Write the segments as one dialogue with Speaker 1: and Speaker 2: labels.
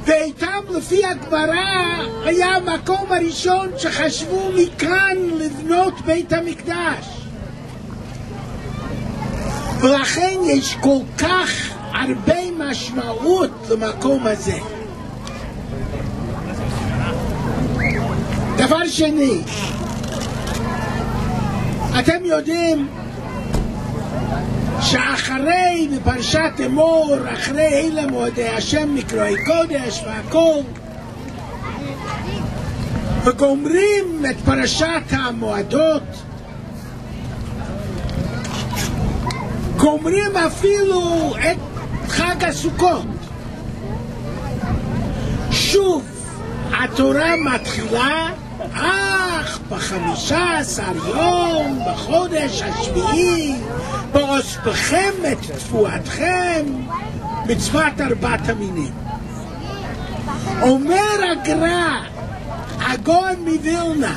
Speaker 1: ואיתם לפי הגמרא היה המקום הראשון שחשבו מכאן לבנות בית המקדש. ולכן יש כל כך הרבה משמעות למקום הזה. דבר שני, אתם יודעים שאחרי בפרשת אמור, אחרי אלה מועדי השם מקראי קודש והכל, וגומרים את פרשת המועדות, גומרים אפילו את חג הסוכות. שוב התורה מתחילה, אך ב15 יום בחודש השביעי באוספכם את תפואתכם, מצוות 4 המינים. אומר הגר"א, הגאון מווילנה,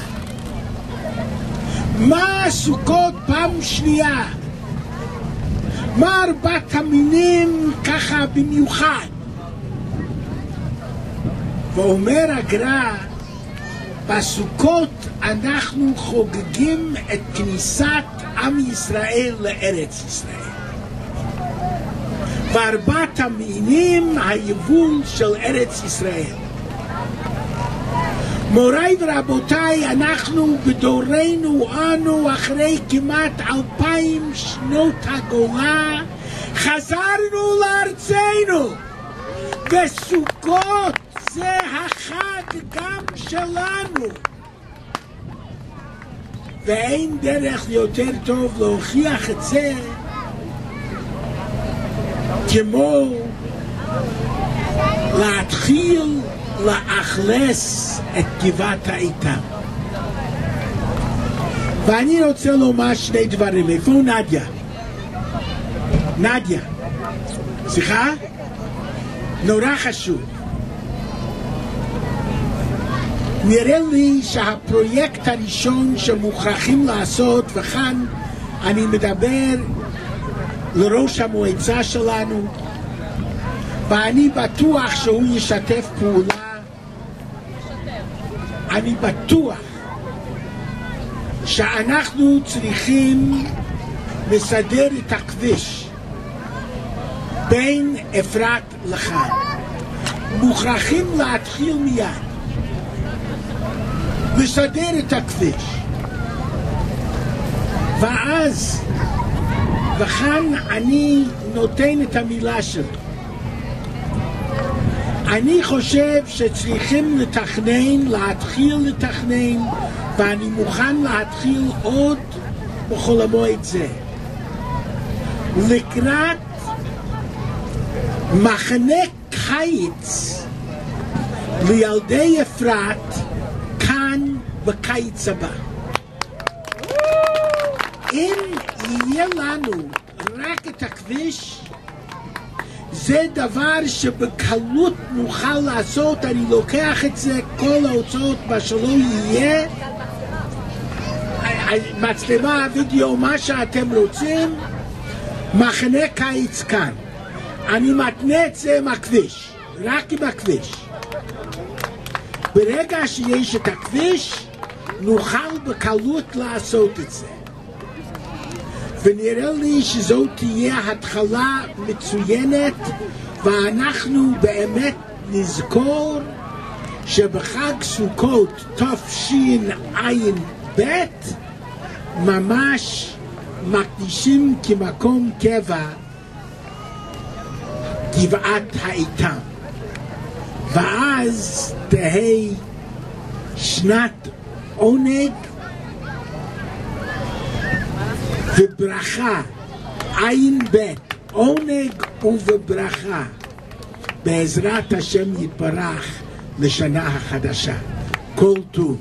Speaker 1: מה סוכות פעם שנייה? מה 4 המינים ככה במיוחד? ואומר הגר"א, בסוכות אנחנו חוגגים את כניסת עם ישראל לארץ ישראל. ו4 המינים היבול של ארץ ישראל. מוריי ורבותיי, אנחנו בדורנו אנו אחרי כמעט 2000 שנות הגולה חזרנו לארצנו, וסוכות זה החג גם שלנו. ואין דרך יותר טוב להוכיח את זה כמו להתחיל לאכלס את גבעת האיתם. ואני רוצה לומר 2 דברים. איפה נדיה? נדיה, סליחה? נורא חשוב. נראה לי שהפרויקט הראשון שמוכרחים לעשות, וכאן אני מדבר לראש המועצה שלנו, ואני בטוח שהוא ישתף פעולה. אני בטוח שאנחנו צריכים לסדר את הכביש בין אפרת לכאן. מוכרחים להתחיל מיד לסדר את הכביש, ואז וכאן אני נותן את המילה שלי. אני חושב שצריכים לתכנן, להתחיל לתכנן, ואני מוכן להתחיל עוד בכל המועד זה, לקראת מחנה קיץ לילדי אפרת כאן בקיץ הבא. אם יהיה לנו רק את הכביש, זה דבר שבקלות נוכל לעשות. אני לוקח את זה, כל ההוצאות מה שלא יהיה, מצלמה, וידאו, מה שאתם רוצים, מחנה קיץ כאן. אני מתנה את זה עם הכביש, רק עם הכביש. ברגע שיש את הכביש, נוכל בקלות לעשות את זה. ונראה לי שזו תהיה התחלה מצוינת, ואנחנו באמת נזכור שבחג סוכות תשע"ב ממש מקדישים כמקום קבע גבעת האיתם, ואז תהי שנת עונג וברכה, עין בית, עונג ובברכה, בעזרת השם יתברך לשנה החדשה. כל טוב.